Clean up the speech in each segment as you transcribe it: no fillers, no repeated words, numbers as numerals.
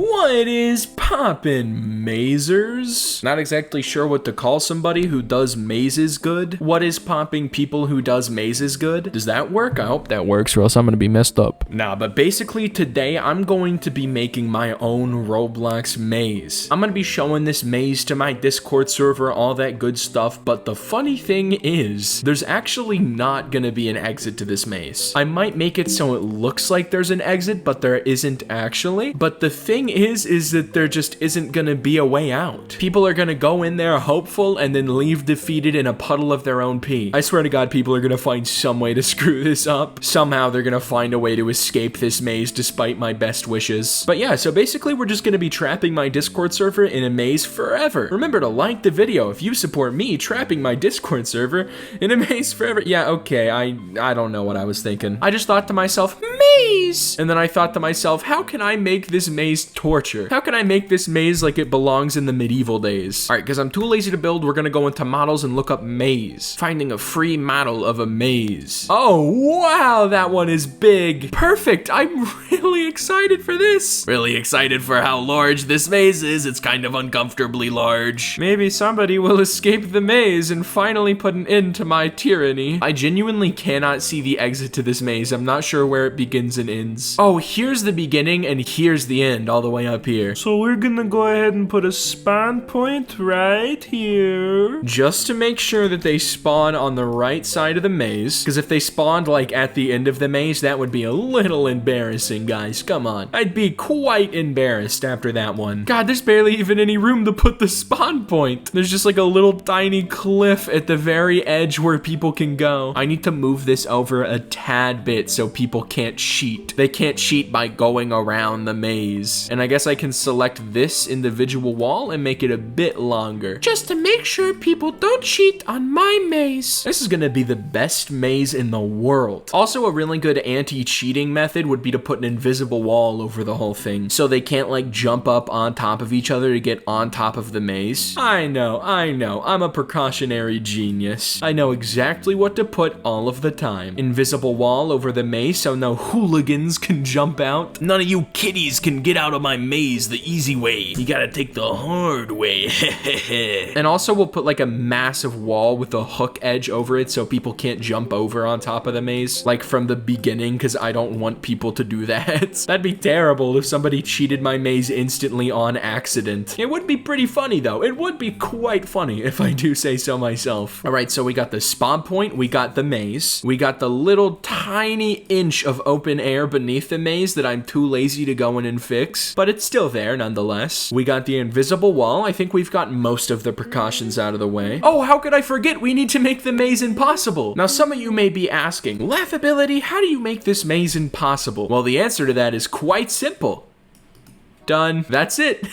What is poppin', mazers? Not exactly sure what to call somebody who does mazes good. What is popping people who does mazes good? Does that work? I hope that works or else I'm gonna be messed up. Nah, but basically today I'm going to be making my own Roblox maze. I'm gonna be showing this maze to my Discord server, all that good stuff, but the funny thing is, there's actually not gonna be an exit to this maze. I might make it so it looks like there's an exit, but there isn't actually. But the thing is that there just isn't gonna be a way out. People are gonna go in there hopeful and then leave defeated in a puddle of their own pee. I swear to God, people are gonna find some way to screw this up. Somehow they're gonna find a way to escape this maze despite my best wishes. But yeah, so basically we're just gonna be trapping my Discord server in a maze forever. Remember to like the video if you support me trapping my Discord server in a maze forever. Yeah, okay, I don't know what I was thinking. I just thought to myself, maze! And then I thought to myself, how can I make this maze torture? How can I make this maze like it belongs in the medieval days? All right, because I'm too lazy to build, we're gonna go into models and look up maze. Finding a free model of a maze. Oh, wow, that one is big. Perfect, I'm really excited for this. Really excited for how large this maze is. It's kind of uncomfortably large. Maybe somebody will escape the maze and finally put an end to my tyranny. I genuinely cannot see the exit to this maze. I'm not sure where it begins and ends. Oh, here's the beginning and here's the end all the way up here. So we're gonna go ahead and put a spawn point right here. Just to make sure that they spawn on the right side of the maze. Because if they spawned like at the end of the maze, that would be a little embarrassing, guys. Come on. I'd be quite embarrassed after that one. God, there's barely even any room to put the spawn point. There's just like a little tiny cliff at the very edge where people can go. I need to move this over a tad bit so people can't cheat. They can't cheat by going around the maze. And I guess I can select this individual wall and make it a bit longer. Just to make sure people don't cheat on my maze. This is gonna be the best maze in the world. Also, a really good anti-cheating method would be to put an invisible wall over the whole thing so they can't like jump up on top of each other to get on top of the maze. I know. I'm a precautionary genius. I know exactly what to put all of the time. Invisible wall over the maze so no hooligans can jump out. None of you kiddies can get out of my maze the easy way. You gotta take the hard way. And also we'll put like a massive wall with a hook edge over it so people can't jump over on top of the maze. Like from the beginning, because I don't want people to do that. That'd be terrible if somebody cheated my maze instantly on accident. It would be pretty funny though. It would be quite funny if I do say so myself. All right, so we got the spawn point, we got the maze, we got the little tiny inch of open air beneath the maze that I'm too lazy to go in and fix, but it's still there nonetheless. We got the invisible wall. I think we've got most of the precautions out of the way. Oh, how could I forget? We need to make the maze impossible. Now, some of you may be asking, Laughability, how do you make this maze impossible? Well, the answer to that is quite simple. Done. That's it.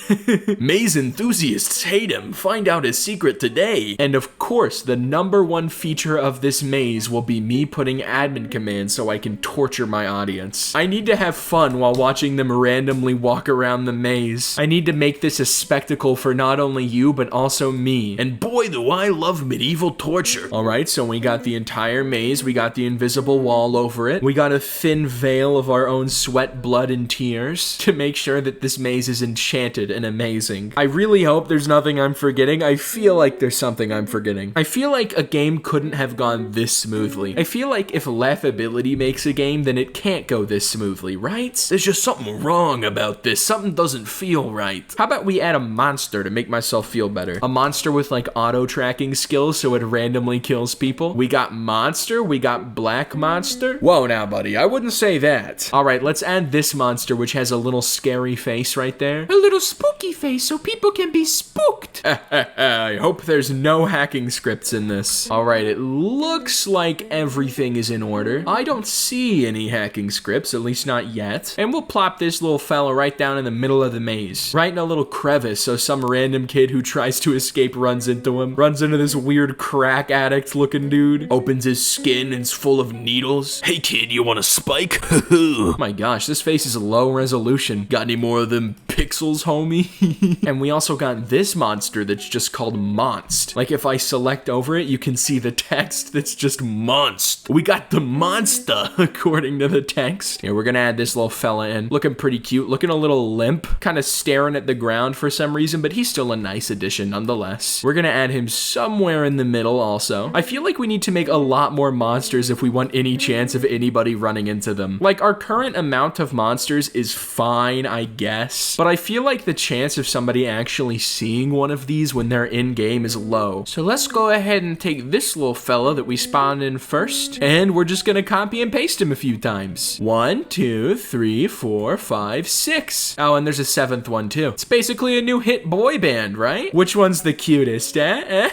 Maze enthusiasts hate him. Find out his secret today. And of course, the #1 feature of this maze will be me putting admin commands so I can torture my audience. I need to have fun while watching them randomly walk around the maze. I need to make this a spectacle for not only you, but also me. And boy, do I love medieval torture. All right, so we got the entire maze. We got the invisible wall over it. We got a thin veil of our own sweat, blood, and tears to make sure that this maze is enchanted and amazing. I really hope there's nothing I'm forgetting. I feel like there's something I'm forgetting. I feel like a game couldn't have gone this smoothly. I feel like if Laughability makes a game, then it can't go this smoothly, right? There's just something wrong about this. Something doesn't feel right. How about we add a monster to make myself feel better? A monster with like auto tracking skills so it randomly kills people. We got monster, we got black monster. Whoa now, buddy, I wouldn't say that. All right, let's add this monster, which has a little scary face right there. A little spooky face so people can be spooked. I hope there's no hacking scripts in this. All right, it looks like everything is in order. I don't see any hacking scripts, at least not yet. And we'll plop this little fella right down in the middle of the maze, right in a little crevice so some random kid who tries to escape runs into him. Runs into this weird crack addict looking dude. Opens his skin and it's full of needles. Hey kid, you want a spike? Oh my gosh, this face is low resolution. Got any more of them pixels, homie? And we also got this monster monster that's just called Monst. Like if I select over it, you can see the text that's just Monst. We got the monster, according to the text. Here, we're gonna add this little fella in. Looking pretty cute, looking a little limp, kind of staring at the ground for some reason, but he's still a nice addition nonetheless. We're gonna add him somewhere in the middle also. I feel like we need to make a lot more monsters if we want any chance of anybody running into them. Like, our current amount of monsters is fine, I guess, but I feel like the chance of somebody actually seeing one of these when they're in-game is low. So let's go ahead and take this little fella that we spawned in first, and we're just gonna copy and paste him a few times. 1, 2, 3, 4, 5, 6. Oh, and there's a 7th one too. It's basically a new hit boy band, right? Which one's the cutest, eh?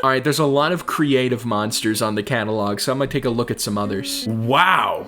Alright, there's a lot of creative monsters on the catalog, so I'm gonna take a look at some others. Wow!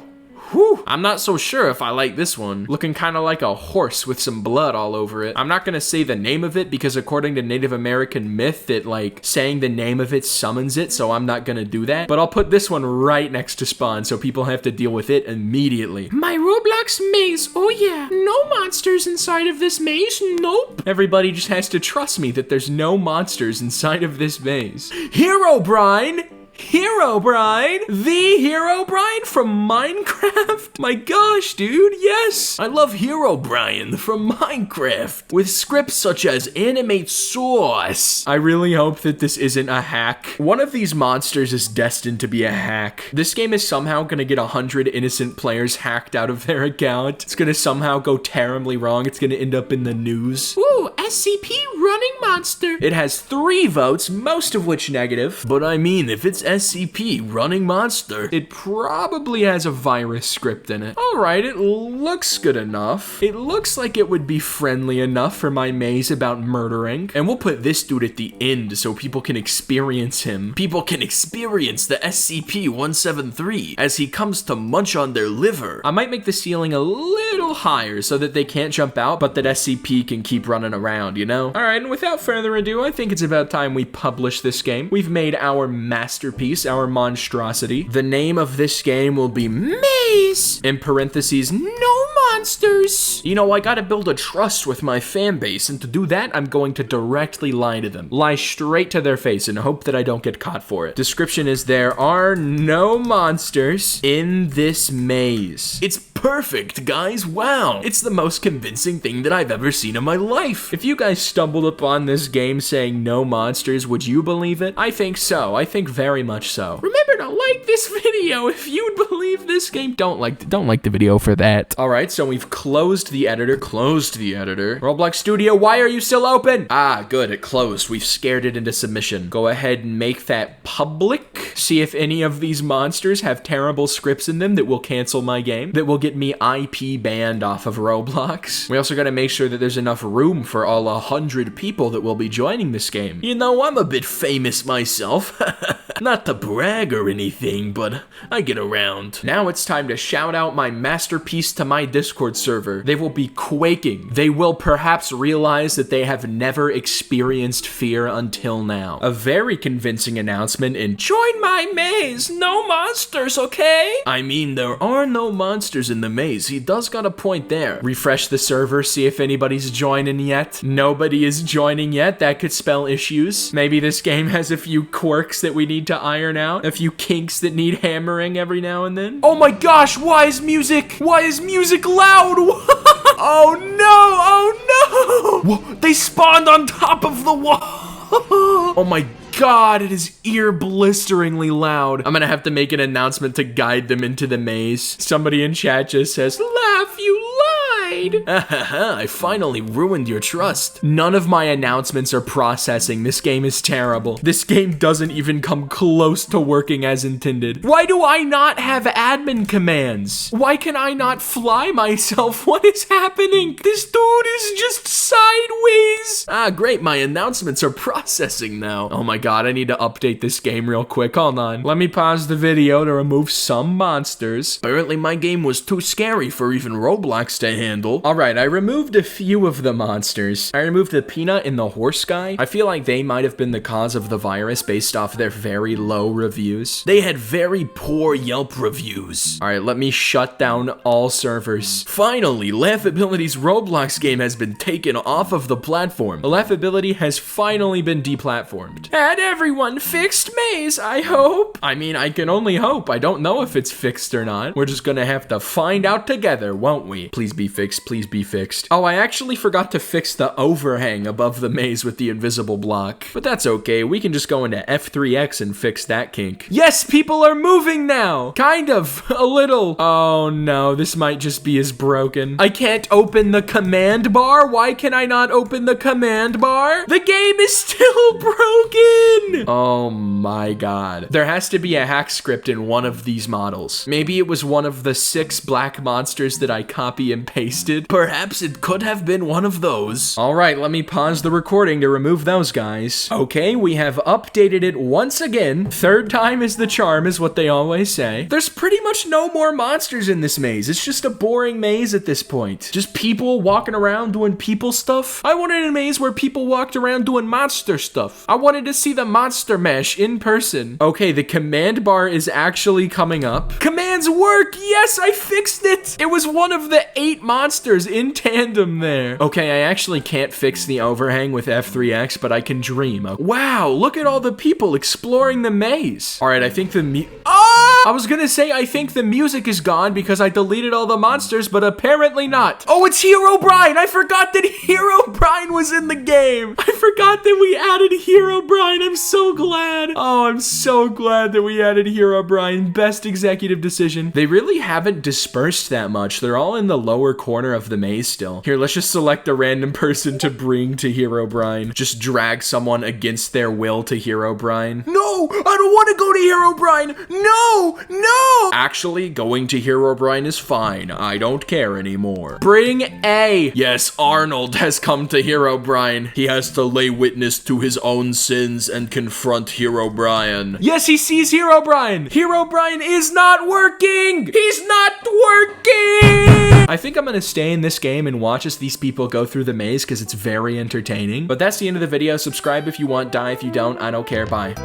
Whew. I'm not so sure if I like this one. Looking kind of like a horse with some blood all over it. I'm not gonna say the name of it because according to Native American myth, that like saying the name of it summons it, so I'm not gonna do that. But I'll put this one right next to Spawn so people have to deal with it immediately. My Roblox maze, oh yeah. No monsters inside of this maze, nope. Everybody just has to trust me that there's no monsters inside of this maze. Herobrine! Herobrine? The Herobrine from Minecraft? My gosh, dude, yes! I love Herobrine from Minecraft, with scripts such as animate source. I really hope that this isn't a hack. One of these monsters is destined to be a hack. This game is somehow gonna get 100 innocent players hacked out of their account. It's gonna somehow go terribly wrong. It's gonna end up in the news. Ooh, SCP running monster. It has 3 votes, most of which negative. But I mean, if it's SCP running monster, it probably has a virus script in it. Alright, it looks good enough. It looks like it would be friendly enough for my maze about murdering. And we'll put this dude at the end so people can experience him. People can experience the SCP-173 as he comes to munch on their liver. I might make the ceiling a little higher so that they can't jump out, but that SCP can keep running around, you know? Alright, and without further ado, I think it's about time we publish this game. We've made our masterpiece, our monstrosity. The name of this game will be Maze, in parentheses, no monsters. You know, I gotta build a trust with my fan base, and to do that, I'm going to directly lie to them. Lie straight to their face and hope that I don't get caught for it. Description is there are no monsters in this maze. It's perfect, guys. Wow. It's the most convincing thing that I've ever seen in my life. If you guys stumbled upon this game saying no monsters, would you believe it? I think so. I think very much so. Remember to like this video if you'd believe this game. Don't like the video for that. All right, so we've closed the editor. Roblox Studio, why are you still open? Ah, good, it closed. We've scared it into submission. Go ahead and make that public. See if any of these monsters have terrible scripts in them that will cancel my game, that will get me IP banned off of Roblox. We also gotta make sure that there's enough room for all 100 people that will be joining this game. You know, I'm a bit famous myself. Not to brag or anything, but I get around. Now it's time to shout out my masterpiece to my Discord server. They will be quaking. They will perhaps realize that they have never experienced fear until now. A very convincing announcement in join my maze. No monsters, okay? I mean, there are no monsters in the maze. He does got a point there. Refresh the server, see if anybody's joining yet. Nobody is joining yet. That could spell issues. Maybe this game has a few quirks that we need to iron out. A few kinks that need hammering every now and then. Oh my gosh, why is music loud? Oh no, oh no! Whoa, they spawned on top of the wall. Oh my God, it is ear-blisteringly loud. I'm gonna have to make an announcement to guide them into the maze. Somebody in chat just says, laugh, you lied. I finally ruined your trust. None of my announcements are processing. This game is terrible. This game doesn't even come close to working as intended. Why do I not have admin commands? Why can I not fly myself? What is happening? This dude is just sideways. Ah, great. My announcements are processing now. Oh my God, I need to update this game real quick. Hold on. Let me pause the video to remove some monsters. Apparently my game was too scary for even Roblox to handle. All right, I removed a few of the monsters. I removed the peanut and the horse guy. I feel like they might have been the cause of the virus based off their very low reviews. They had very poor Yelp reviews. All right, let me shut down all servers. Finally, Laughability's Roblox game has been taken off of the platform. Laughability has finally been deplatformed. Had everyone fixed Maze, I hope? I mean, I can only hope. I don't know if it's fixed or not. We're just gonna have to find out together, won't we? Please be fixed, please be fixed. Oh, I actually forgot to fix the overhang above the maze with the invisible block. But that's okay, we can just go into F3X and fix that kink. Yes, people are moving now! Kind of, a little. Oh no, this might just be as broken. I can't open the command bar? Why can I not open the command bar? The game is still broken! Oh my god. There has to be a hack script in one of these models. Maybe it was one of the 6 black monsters that I copy and pasted. Perhaps it could have been one of those. All right, let me pause the recording to remove those guys. Okay, we have updated it once again. 3rd time is the charm is what they always say. There's pretty much no more monsters in this maze. It's just a boring maze at this point. Just people walking around doing people stuff. I wanted a maze where people walked around doing monster stuff. I wanted to see the monster mash in person. Okay, the command bar is actually coming up. Commands work! Yes, I fixed it! It was one of the 8 monsters in tandem there. Okay, I actually can't fix the overhang with F3X, but I can dream. Wow, look at all the people exploring the maze. All right, I think I was gonna say I think the music is gone because I deleted all the monsters, but apparently not. Oh, it's Herobrine! I forgot that Herobrine was in the game. I forgot that we added Herobrine. I'm so glad. Oh, I'm so glad that we added Herobrine. Best executive decision. They really haven't dispersed that much. They're all in the lower corner of the maze still. Here, let's just select a random person to bring to Herobrine. Just drag someone against their will to Herobrine. No, I don't want to go to Herobrine. No, no. Actually, going to Herobrine is fine. I don't care anymore. Bring A. Yes, Arnold has come to Herobrine. He has to lay witness to his own sins and confront Herobrine. Yes, he sees Herobrine. Herobrine is not working. He's not working. I think I'm gonna stay in this game and watch as these people go through the maze because it's very entertaining. But that's the end of the video. Subscribe if you want, die if you don't. I don't care. Bye.